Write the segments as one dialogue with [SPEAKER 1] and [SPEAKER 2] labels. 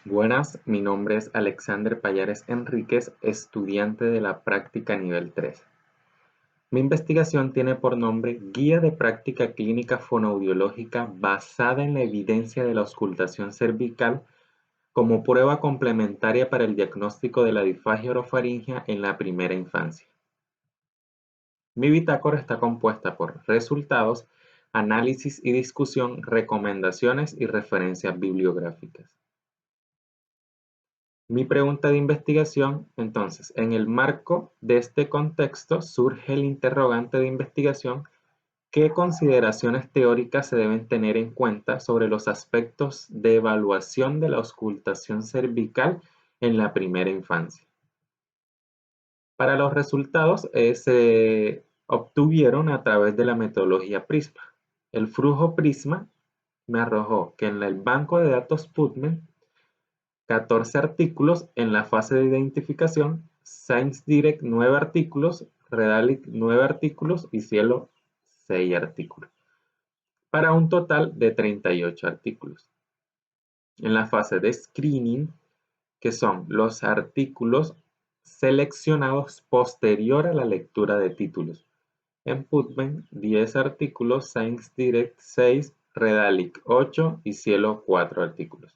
[SPEAKER 1] Buenas, mi nombre es Alexander Payares Enríquez, estudiante de la práctica nivel 3. Mi investigación tiene por nombre Guía de práctica clínica fonoaudiológica basada en la evidencia de la auscultación cervical como prueba complementaria para el diagnóstico de la disfagia orofaringea en la primera infancia. Mi bitácora está compuesta por resultados, análisis y discusión, recomendaciones y referencias bibliográficas. Mi pregunta de investigación, entonces, en el marco de este contexto surge el interrogante de investigación: ¿qué consideraciones teóricas se deben tener en cuenta sobre los aspectos de evaluación de la auscultación cervical en la primera infancia? Para los resultados se obtuvieron a través de la metodología PRISMA. El flujo PRISMA me arrojó que en el banco de datos PubMed 14 artículos en la fase de identificación, ScienceDirect 9 artículos, Redalyc 9 artículos y Cielo 6 artículos, para un total de 38 artículos. En la fase de screening, que son los artículos seleccionados posterior a la lectura de títulos. En PubMed 10 artículos, ScienceDirect 6, Redalyc 8 y Cielo 4 artículos.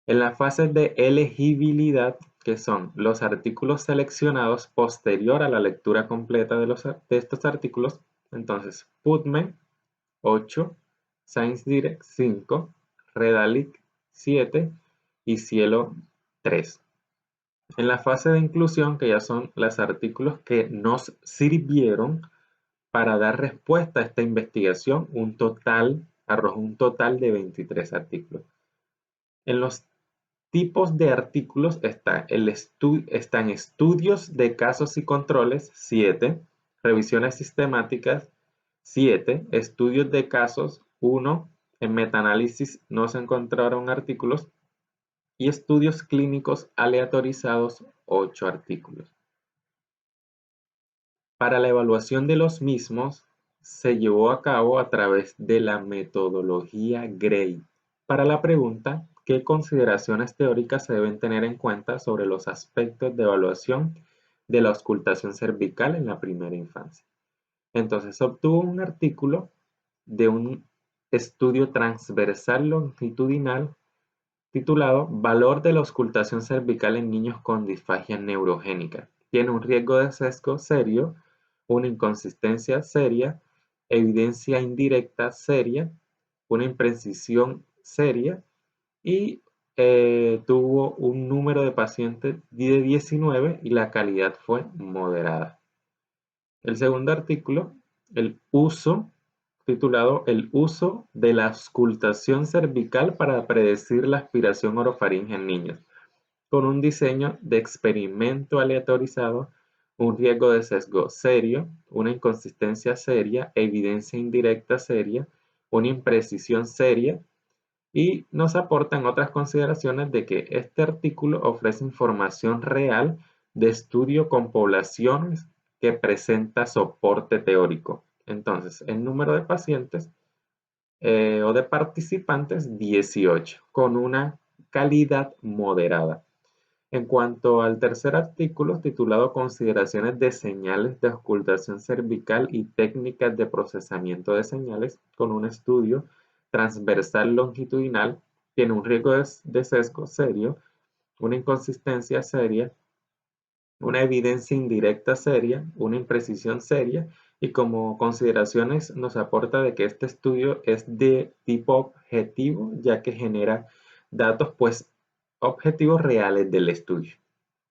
[SPEAKER 1] En la fase de elegibilidad, que son los artículos seleccionados posterior a la lectura completa de estos artículos, entonces PubMed 8, ScienceDirect 5, Redalyc 7 y Cielo 3. En la fase de inclusión, que ya son los artículos que nos sirvieron para dar respuesta a esta investigación, arrojó un total de 23 artículos. En los tipos de artículos están estudios de casos y controles, 7, revisiones sistemáticas, 7, estudios de casos, 1, en metaanálisis no se encontraron artículos, y estudios clínicos aleatorizados, 8 artículos. Para la evaluación de los mismos se llevó a cabo a través de la metodología Gray. Para la pregunta: ¿qué consideraciones teóricas se deben tener en cuenta sobre los aspectos de evaluación de la auscultación cervical en la primera infancia? Entonces obtuvo un artículo de un estudio transversal longitudinal titulado Valor de la auscultación cervical en niños con disfagia neurogénica. Tiene un riesgo de sesgo serio, una inconsistencia seria, evidencia indirecta seria, una imprecisión seria y tuvo un número de pacientes de 19 y la calidad fue moderada. El segundo artículo, titulado El uso de la auscultación cervical para predecir la aspiración orofaringea en niños, con un diseño de experimento aleatorizado, un riesgo de sesgo serio, una inconsistencia seria, evidencia indirecta seria, una imprecisión seria, y nos aportan otras consideraciones de que este artículo ofrece información real de estudio con poblaciones que presenta soporte teórico. Entonces, el número de pacientes o de participantes, 18, con una calidad moderada. En cuanto al tercer artículo, titulado Consideraciones de señales de auscultación cervical y técnicas de procesamiento de señales, con un estudio transversal longitudinal, tiene un riesgo de sesgo serio, una inconsistencia seria, una evidencia indirecta seria, una imprecisión seria, y como consideraciones nos aporta de que este estudio es de tipo objetivo, ya que genera datos objetivos reales del estudio,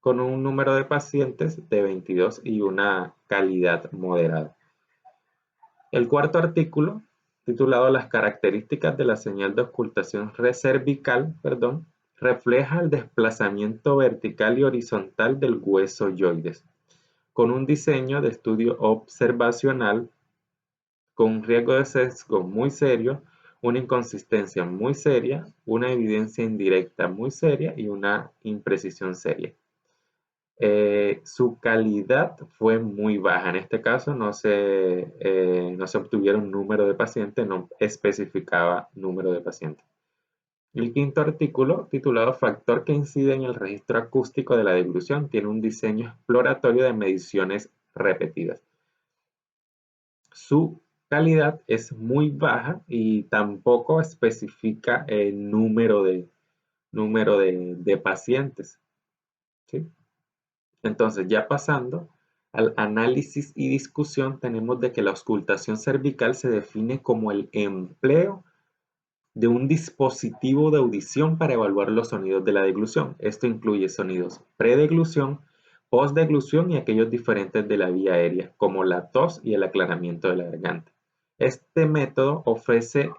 [SPEAKER 1] con un número de pacientes de 22 y una calidad moderada. El cuarto artículo, titulado Las características de la señal de auscultación cervical, refleja el desplazamiento vertical y horizontal del hueso yoides, con un diseño de estudio observacional con un riesgo de sesgo muy serio, una inconsistencia muy seria, una evidencia indirecta muy seria y una imprecisión seria. Su calidad fue muy baja. En este caso no se obtuvieron número de pacientes, no especificaba número de pacientes. El quinto artículo, titulado Factor que incide en el registro acústico de la deglución, tiene un diseño exploratorio de mediciones repetidas. Su calidad es muy baja y tampoco especifica el número de pacientes, ¿sí? Entonces, ya pasando al análisis y discusión, tenemos de que la auscultación cervical se define como el empleo de un dispositivo de audición para evaluar los sonidos de la deglución. Esto incluye sonidos predeglución, postdeglución y aquellos diferentes de la vía aérea, como la tos y el aclaramiento de la garganta. Este método ofrece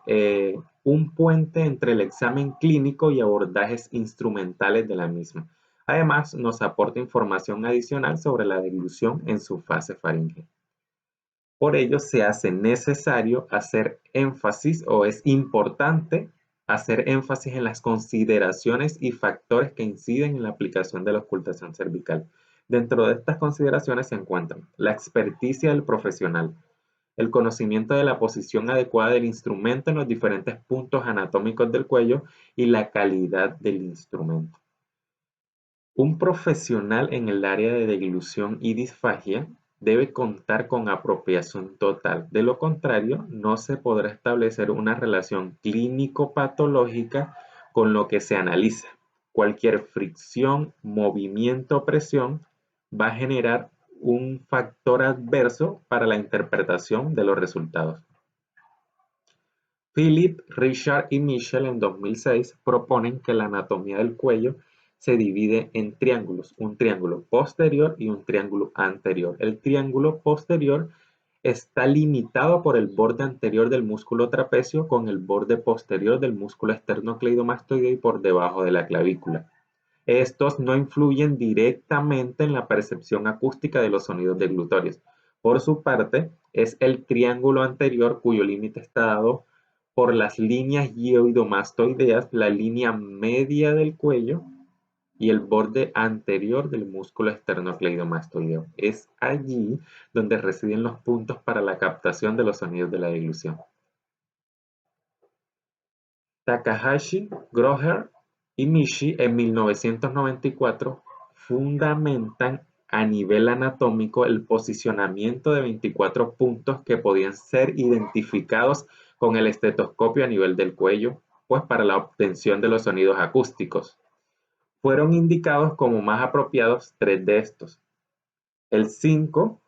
[SPEAKER 1] un puente entre el examen clínico y abordajes instrumentales de la misma. Además, nos aporta información adicional sobre la deglución en su fase faríngea. Por ello, se hace necesario hacer énfasis o es importante hacer énfasis en las consideraciones y factores que inciden en la aplicación de la ocultación cervical. Dentro de estas consideraciones se encuentran la experticia del profesional, el conocimiento de la posición adecuada del instrumento en los diferentes puntos anatómicos del cuello y la calidad del instrumento. Un profesional en el área de deglución y disfagia debe contar con apropiación total. De lo contrario, no se podrá establecer una relación clínico-patológica con lo que se analiza. Cualquier fricción, movimiento o presión va a generar un factor adverso para la interpretación de los resultados. Philip, Richard y Michel en 2006 proponen que la anatomía del cuello se divide en triángulos, un triángulo posterior y un triángulo anterior. El triángulo posterior está limitado por el borde anterior del músculo trapecio con el borde posterior del músculo esternocleidomastoideo y por debajo de la clavícula. Estos no influyen directamente en la percepción acústica de los sonidos deglutorios. Por su parte, es el triángulo anterior cuyo límite está dado por las líneas guioidomastoideas, la línea media del cuello y el borde anterior del músculo esternocleidomastoideo. Es allí donde residen los puntos para la captación de los sonidos de la deglución. Takahashi, Groher y Mishi en 1994 fundamentan a nivel anatómico el posicionamiento de 24 puntos que podían ser identificados con el estetoscopio a nivel del cuello, pues para la obtención de los sonidos acústicos. Fueron indicados como más apropiados 3 de estos. El 5,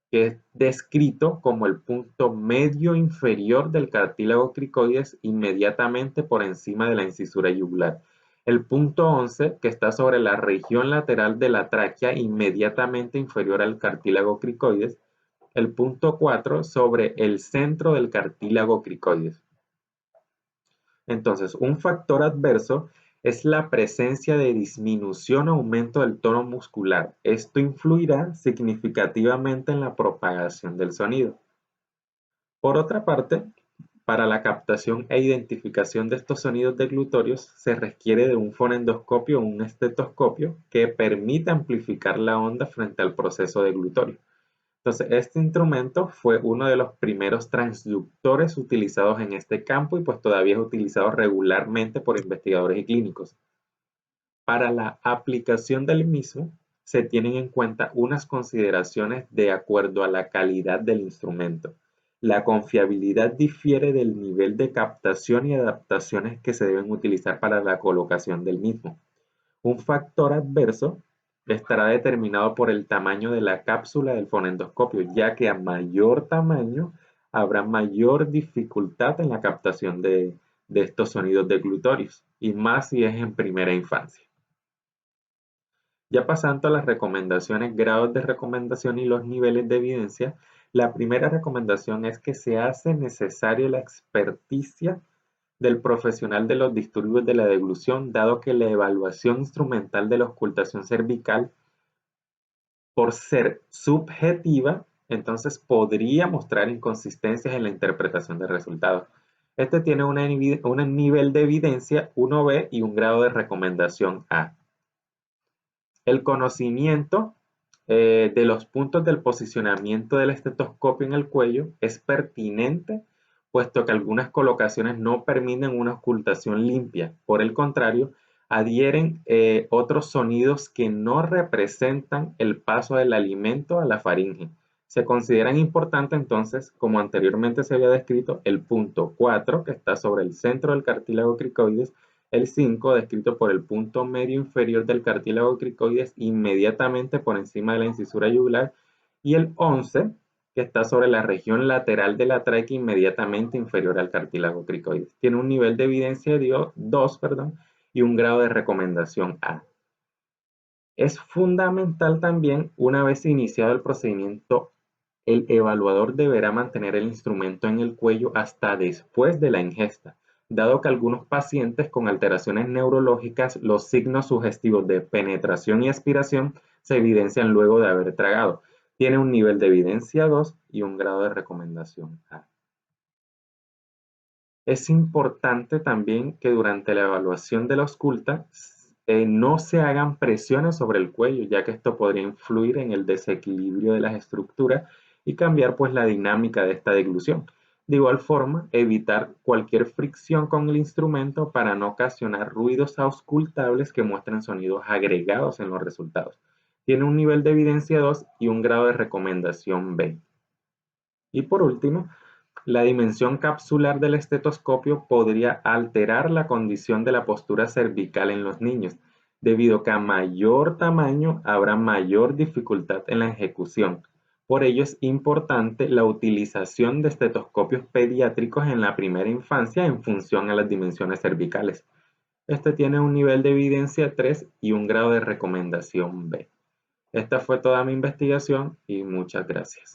[SPEAKER 1] que es descrito como el punto medio inferior del cartílago cricoides inmediatamente por encima de la incisura yugular. El punto 11, que está sobre la región lateral de la tráquea inmediatamente inferior al cartílago cricoides. El punto 4, sobre el centro del cartílago cricoides. Entonces, un factor adverso es la presencia de disminución o aumento del tono muscular. Esto influirá significativamente en la propagación del sonido. Por otra parte, para la captación e identificación de estos sonidos deglutorios se requiere de un fonendoscopio o un estetoscopio que permita amplificar la onda frente al proceso deglutorio. Entonces, este instrumento fue uno de los primeros transductores utilizados en este campo y pues todavía es utilizado regularmente por investigadores y clínicos. Para la aplicación del mismo, se tienen en cuenta unas consideraciones de acuerdo a la calidad del instrumento. La confiabilidad difiere del nivel de captación y adaptaciones que se deben utilizar para la colocación del mismo. Un factor adverso estará determinado por el tamaño de la cápsula del fonendoscopio, ya que a mayor tamaño habrá mayor dificultad en la captación de estos sonidos deglutorios, y más si es en primera infancia. Ya pasando a las recomendaciones, grados de recomendación y los niveles de evidencia, la primera recomendación es que se hace necesario la experticia del profesional de los disturbios de la deglución, dado que la evaluación instrumental de la auscultación cervical, por ser subjetiva, entonces podría mostrar inconsistencias en la interpretación del resultado. Este tiene un nivel de evidencia 1B y un grado de recomendación A. El conocimiento de los puntos del posicionamiento del estetoscopio en el cuello es pertinente puesto que algunas colocaciones no permiten una ocultación limpia. Por el contrario, adhieren otros sonidos que no representan el paso del alimento a la faringe. Se consideran importantes entonces, como anteriormente se había descrito, el punto 4, que está sobre el centro del cartílago cricoides, el 5, descrito por el punto medio inferior del cartílago cricoides, inmediatamente por encima de la incisura yugular, y el 11, que está sobre la región lateral de la tráquea, inmediatamente inferior al cartílago cricoides. Tiene un nivel de evidencia de 2, y un grado de recomendación A. Es fundamental también, una vez iniciado el procedimiento, el evaluador deberá mantener el instrumento en el cuello hasta después de la ingesta, dado que algunos pacientes con alteraciones neurológicas, los signos sugestivos de penetración y aspiración se evidencian luego de haber tragado. Tiene un nivel de evidencia 2 y un grado de recomendación A. Es importante también que durante la evaluación de la ausculta no se hagan presiones sobre el cuello, ya que esto podría influir en el desequilibrio de las estructuras y cambiar pues la dinámica de esta deglución. De igual forma, evitar cualquier fricción con el instrumento para no ocasionar ruidos auscultables que muestren sonidos agregados en los resultados. Tiene un nivel de evidencia 2 y un grado de recomendación B. Y por último, la dimensión capsular del estetoscopio podría alterar la condición de la postura cervical en los niños, debido a que a mayor tamaño habrá mayor dificultad en la ejecución. Por ello es importante la utilización de estetoscopios pediátricos en la primera infancia en función a las dimensiones cervicales. Este tiene un nivel de evidencia 3 y un grado de recomendación B. Esta fue toda mi investigación y muchas gracias.